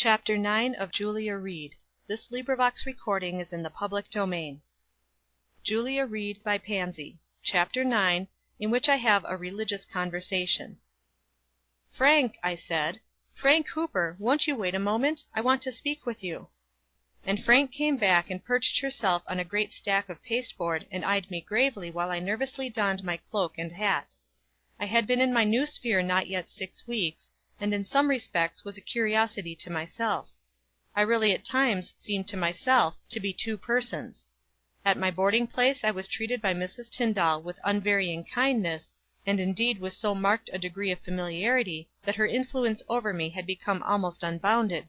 Chapter 9 of Julia Ried. Julia Ried by Pansy. Chapter 9, in which I have a religious conversation. "Frank," I said, "Frank Hooper, won't you wait a moment? I want to speak with you." And Frank came back and perched herself on a great stack of pasteboard, and eyed me gravely while I nervously donned my cloak and hat. I had been in my new sphere not yet 6 weeks, and in some respects was a curiosity to myself. I really at times seemed to myself to be two persons. At my boarding place I was treated by Mrs. Tyndall with unvarying kindness, and indeed with so marked a degree of familiarity that her influence over me had become almost unbounded.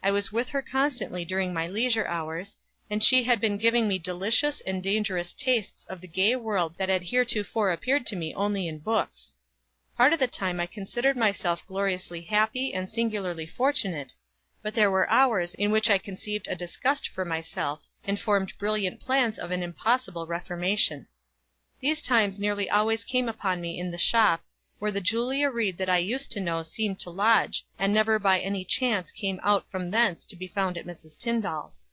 I was with her constantly during my leisure hours, and she had been giving me delicious and dangerous tastes of the gay world that had heretofore appeared to me only in books. Part of the time I considered myself gloriously happy and singularly fortunate, but there were hours in which I conceived a disgust for myself, and formed brilliant plans of an impossible reformation. These times nearly always came upon me in the shop, where the Julia Ried that I used to know seemed to lodge, and never by any chance came out from thence to be found at Mrs. Tyndall's.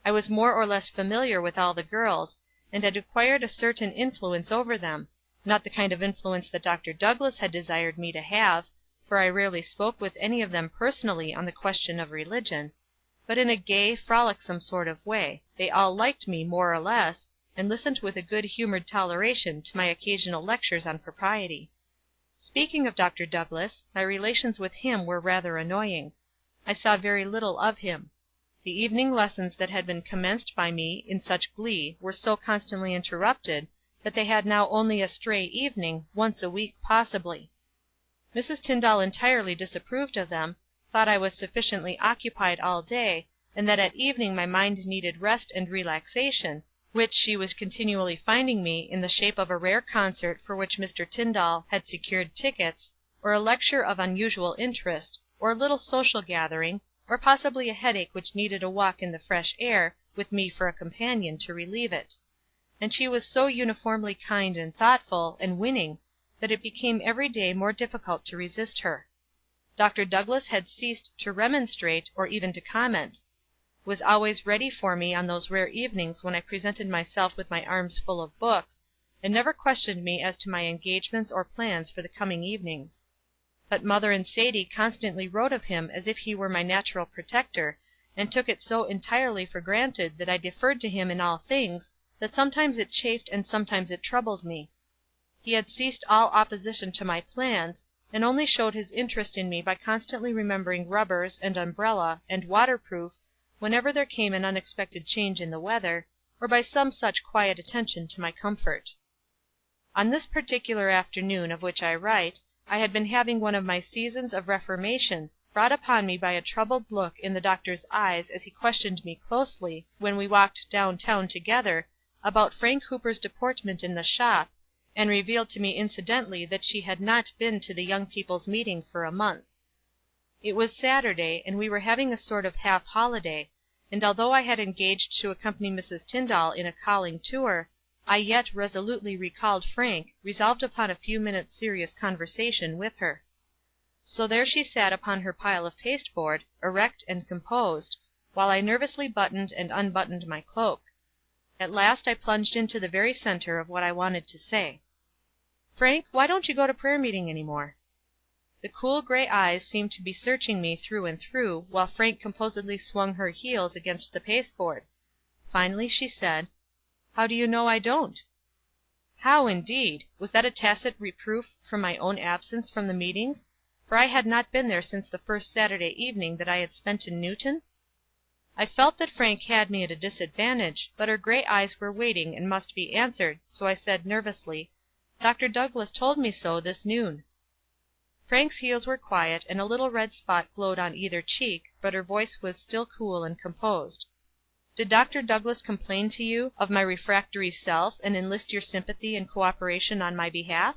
I was more or less familiar with all the girls, and had acquired a certain influence over them, not the kind of influence that Dr. Douglass had desired me to have, for I rarely spoke with any of them personally on the question of religion, but in a gay, frolicsome sort of way. They all liked me more or less, and listened with a good-humored toleration to my occasional lectures on propriety. Speaking of Dr. Douglass, my relations with him were rather annoying. I saw very little of him. The evening lessons that had been commenced by me in such glee were so constantly interrupted that they had now only a stray evening, once a week possibly. Mrs. Tyndall entirely disapproved of them, thought I was sufficiently occupied all day, and that at evening my mind needed rest and relaxation, which she was continually finding me in the shape of a rare concert for which Mr. Tyndall had secured tickets, or a lecture of unusual interest, or a little social gathering, or possibly a headache which needed a walk in the fresh air, with me for a companion, to relieve it. And she was so uniformly kind and thoughtful and winning that it became every day more difficult to resist her. Dr. Douglass had ceased to remonstrate, or even to comment; was always ready for me on those rare evenings when I presented myself with my arms full of books, and never questioned me as to my engagements or plans for the coming evenings. But mother and Sadie constantly wrote of him as if he were my natural protector, and took it so entirely for granted that I deferred to him in all things, that sometimes it chafed and sometimes it troubled me. He had ceased all opposition to my plans, and only showed his interest in me by constantly remembering rubbers, and umbrella, and waterproof, whenever there came an unexpected change in the weather, or by some such quiet attention to my comfort. On this particular afternoon of which I write, I had been having one of my seasons of reformation, brought upon me by a troubled look in the doctor's eyes as he questioned me closely, when we walked down town together, about Frank Hooper's deportment in the shop, and revealed to me incidentally that she had not been to the young people's meeting for a month. It was Saturday, and we were having a sort of half holiday, and although I had engaged to accompany Mrs. Tyndall in a calling tour, I yet resolutely recalled Frank, resolved upon a few minutes' serious conversation with her. So there she sat upon her pile of pasteboard, erect and composed, while I nervously buttoned and unbuttoned my cloak. At last I plunged into the very center of what I wanted to say. "Frank, why don't you go to prayer meeting any more?" The cool gray eyes seemed to be searching me through and through, while Frank composedly swung her heels against the pasteboard. Finally she said: "How do you know I don't?" How, indeed? Was that a tacit reproof for my own absence from the meetings, for I had not been there since the first Saturday evening that I had spent in Newton? I felt that Frank had me at a disadvantage, but her gray eyes were waiting and must be answered, so I said nervously: "Dr. Douglass told me so this noon." Frank's heels were quiet, and a little red spot glowed on either cheek, but her voice was still cool and composed. "Did Dr. Douglass complain to you of my refractory self, and enlist your sympathy and cooperation on my behalf?"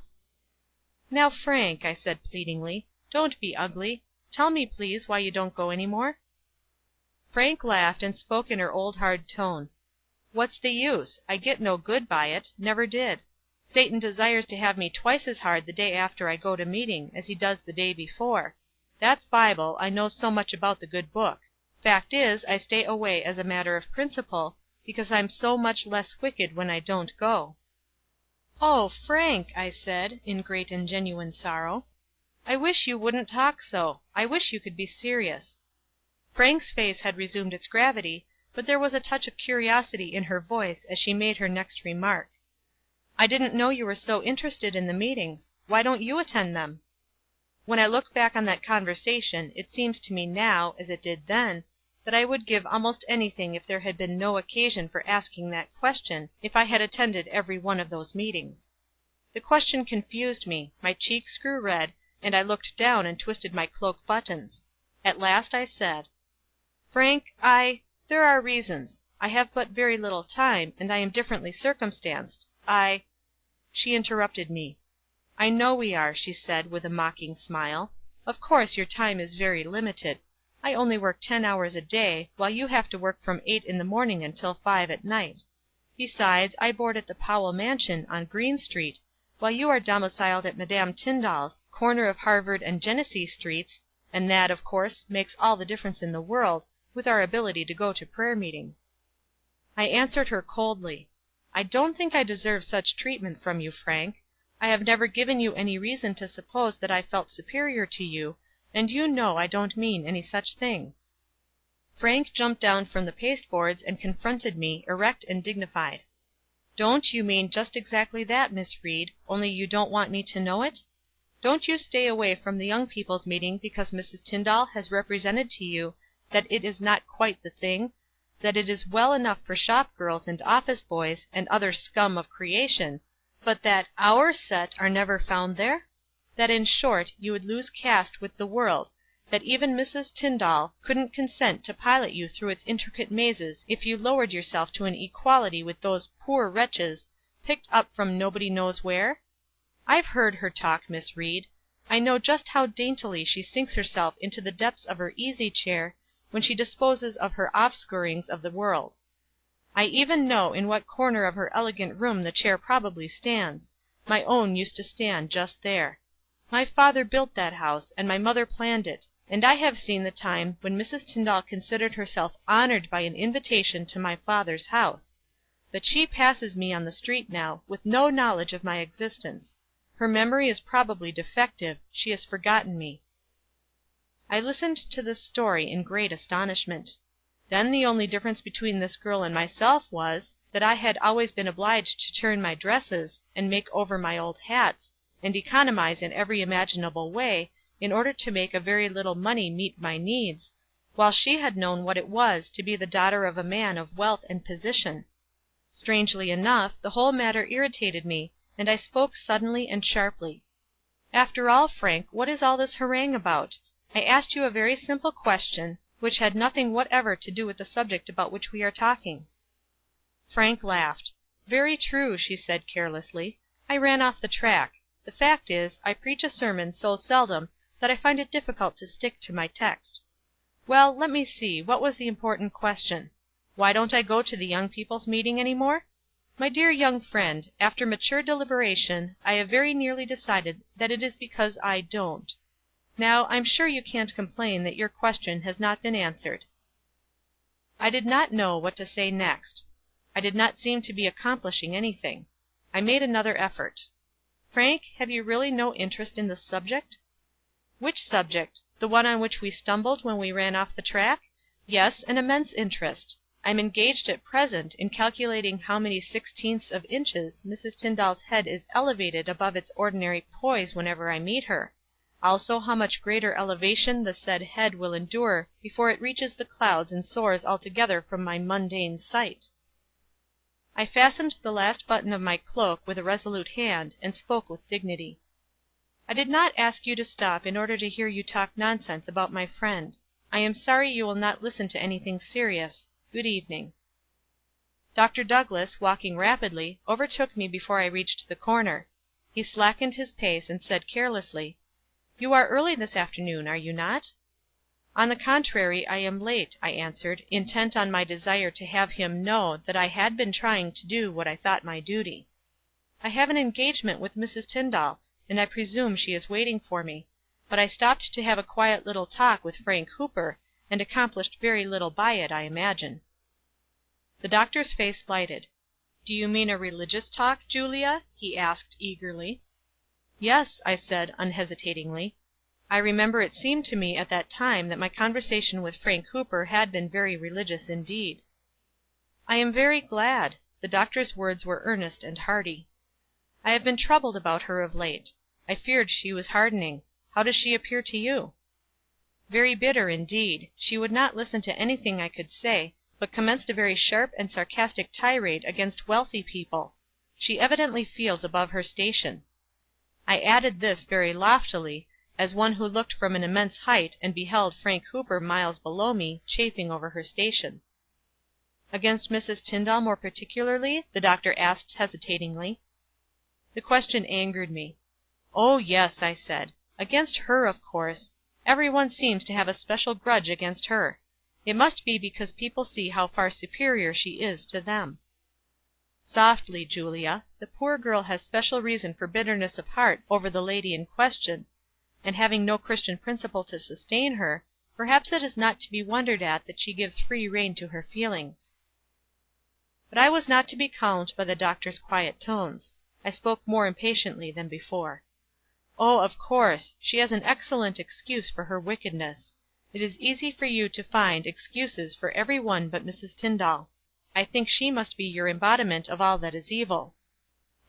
"Now, Frank," I said pleadingly, "don't be ugly. Tell me, please, why you don't go any more?" Frank laughed, and spoke in her old hard tone. "What's the use? I get no good by it, never did. Satan desires to have me twice as hard the day after I go to meeting, as he does the day before. That's Bible, I know so much about the good book. Fact is, I stay away as a matter of principle, because I'm so much less wicked when I don't go." "Oh, Frank," I said, in great and genuine sorrow, "I wish you wouldn't talk so. I wish you could be serious." Frank's face had resumed its gravity, but there was a touch of curiosity in her voice as she made her next remark. "I didn't know you were so interested in the meetings. Why don't you attend them?" When I look back on that conversation, it seems to me now, as it did then, that I would give almost anything if there had been no occasion for asking that question, if I had attended every one of those meetings. The question confused me, my cheeks grew red, and I looked down and twisted my cloak buttons. At last I said: "Frank, there are reasons. I have but very little time, and I am differently circumstanced. She interrupted me. "I know we are," she said, with a mocking smile. "Of course your time is very limited. I only work 10 hours a day, while you have to work from 8 in the morning until 5 at night. Besides, I board at the Powell Mansion, on Green Street, while you are domiciled at Madame Tyndall's, corner of Harvard and Genesee Streets, and that, of course, makes all the difference in the world, with our ability to go to prayer meeting." I answered her coldly: "I don't think I deserve such treatment from you, Frank. I have never given you any reason to suppose that I felt superior to you, and you know I don't mean any such thing." Frank jumped down from the pasteboards and confronted me, erect and dignified. "Don't you mean just exactly that, Miss Ried, only you don't want me to know it? Don't you stay away from the young people's meeting because Mrs. Tyndall has represented to you that it is not quite the thing, that it is well enough for shop girls and office boys, and other scum of creation, but that our set are never found there? That, in short, you would lose caste with the world, that even Mrs. Tyndall couldn't consent to pilot you through its intricate mazes if you lowered yourself to an equality with those poor wretches, picked up from nobody knows where? I've heard her talk, Miss Ried. I know just how daintily she sinks herself into the depths of her easy chair when she disposes of her offscourings of the world. I even know in what corner of her elegant room the chair probably stands. My own used to stand just there. My father built that house, and my mother planned it, and I have seen the time when Mrs. Tyndall considered herself honored by an invitation to my father's house. But she passes me on the street now, with no knowledge of my existence. Her memory is probably defective. She has forgotten me." I listened to this story in great astonishment. Then the only difference between this girl and myself was, that I had always been obliged to turn my dresses, and make over my old hats, and economize in every imaginable way, in order to make a very little money meet my needs, while she had known what it was to be the daughter of a man of wealth and position. Strangely enough, the whole matter irritated me, and I spoke suddenly and sharply: "After all, Frank, what is all this harangue about? I asked you a very simple question, which had nothing whatever to do with the subject about which we are talking." Frank laughed. "Very true," she said carelessly. "I ran off the track. The fact is, I preach a sermon so seldom that I find it difficult to stick to my text. Well, let me see, what was the important question? Why don't I go to the young people's meeting any more? My dear young friend, after mature deliberation, I have very nearly decided that it is because I don't. Now, I'm sure you can't complain that your question has not been answered." I did not know what to say next. I did not seem to be accomplishing anything. I made another effort. "Frank, have you really no interest in the subject?" "Which subject? The one on which we stumbled when we ran off the track? Yes, an immense interest. I'm engaged at present in calculating how many 16ths of inches Mrs. Tyndall's head is elevated above its ordinary poise whenever I meet her; also how much greater elevation the said head will endure before it reaches the clouds and soars altogether from my mundane sight." I fastened the last button of my cloak with a resolute hand, and spoke with dignity. "I did not ask you to stop in order to hear you talk nonsense about my friend. I am sorry you will not listen to anything serious. Good evening." Dr. Douglass, walking rapidly, overtook me before I reached the corner. He slackened his pace, and said carelessly: "You are early this afternoon, are you not?" "On the contrary, I am late," I answered, intent on my desire to have him know that I had been trying to do what I thought my duty. "I have an engagement with Mrs. Tyndall, and I presume she is waiting for me. but I stopped to have a quiet little talk with Frank Hooper, and accomplished very little by it, I imagine." The doctor's face lighted. "Do you mean a religious talk, Julia?" he asked, eagerly. "Yes," I said, unhesitatingly. I remember it seemed to me at that time that my conversation with Frank Hooper had been very religious indeed. "I am very glad." The doctor's words were earnest and hearty. "I have been troubled about her of late. I feared she was hardening. How does she appear to you?" "Very bitter indeed. She would not listen to anything I could say, but commenced a very sharp and sarcastic tirade against wealthy people. She evidently feels above her station." I added this very loftily, as one who looked from an immense height and beheld Frank Hooper miles below me, chafing over her station. "Against Mrs. Tyndall more particularly?" the doctor asked hesitatingly. The question angered me. "Oh, yes," I said. "Against her, of course. Every one seems to have a special grudge against her. It must be because people see how far superior she is to them." "Softly, Julia. The poor girl has special reason for bitterness of heart over the lady in question, and having no Christian principle to sustain her, perhaps it is not to be wondered at that she gives free rein to her feelings." But I was not to be calmed by the doctor's quiet tones. I spoke more impatiently than before. "Oh, of course, she has an excellent excuse for her wickedness. It is easy for you to find excuses for every one but Mrs. Tyndall. I think she must be your embodiment of all that is evil."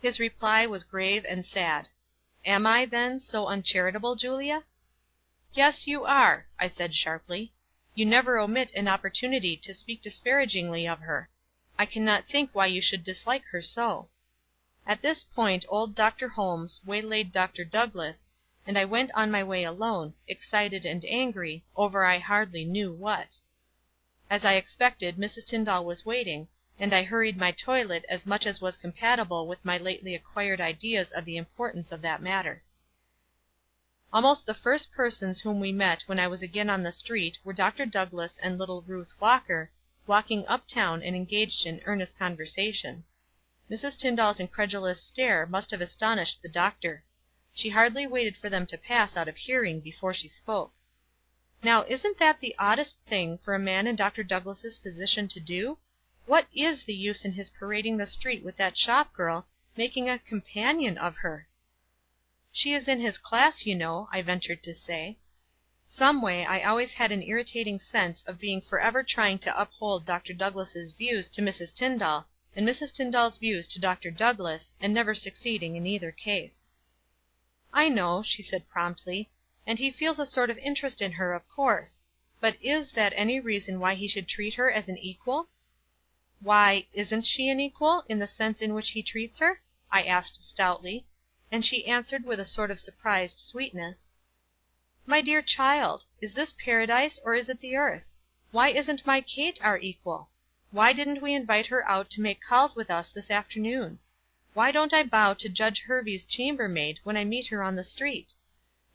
His reply was grave and sad. "Am I, then, so uncharitable, Julia?" "Yes, you are," I said sharply. "You never omit an opportunity to speak disparagingly of her. I cannot think why you should dislike her so." At this point old Dr. Holmes waylaid Dr. Douglass, and I went on my way alone, excited and angry, over I hardly knew what. As I expected, Mrs. Tyndall was waiting, and I hurried my toilet as much as was compatible with my lately acquired ideas of the importance of that matter. Almost the first persons whom we met when I was again on the street were Dr. Douglass and little Ruth Walker, walking uptown and engaged in earnest conversation. Mrs. Tyndall's incredulous stare must have astonished the doctor. She hardly waited for them to pass out of hearing before she spoke. "Now, isn't that the oddest thing for a man in Dr. Douglass's position to do? What is the use in his parading the street with that shop girl, making a companion of her?" "She is in his class, you know," I ventured to say. Someway I always had an irritating sense of being forever trying to uphold Dr. Douglass's views to Mrs. Tyndall, and Mrs. Tyndall's views to Dr. Douglass, and never succeeding in either case. "I know," she said promptly, "and he feels a sort of interest in her, of course. But is that any reason why he should treat her as an equal?" "Why, isn't she an equal, in the sense in which he treats her?" I asked stoutly, and she answered with a sort of surprised sweetness: "My dear child, is this paradise or is it the earth? Why isn't my Kate our equal? Why didn't we invite her out to make calls with us this afternoon? Why don't I bow to Judge Hervey's chambermaid when I meet her on the street?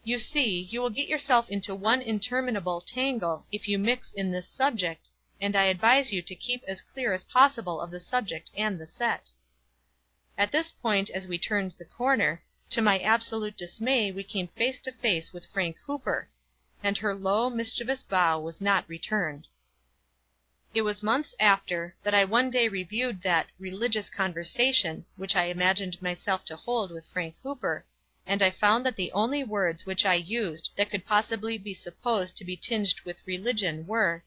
You see, you will get yourself into one interminable tangle if you mix in this subject, and I advise you to keep as clear as possible of the subject and the set." At this point, as we turned the corner, to my absolute dismay we came face to face with Frank Hooper, and her low, mischievous bow was not returned. It was months after, that I one day reviewed that "religious conversation" which I imagined myself to hold with Frank Hooper, and I found that the only words which I used that could possibly be supposed to be tinged with religion were,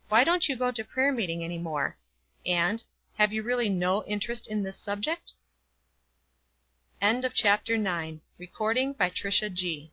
"Why don't you go to prayer meeting any more?" and, "Have you really no interest in this subject?" Chapter 10. Recording by Trisha G.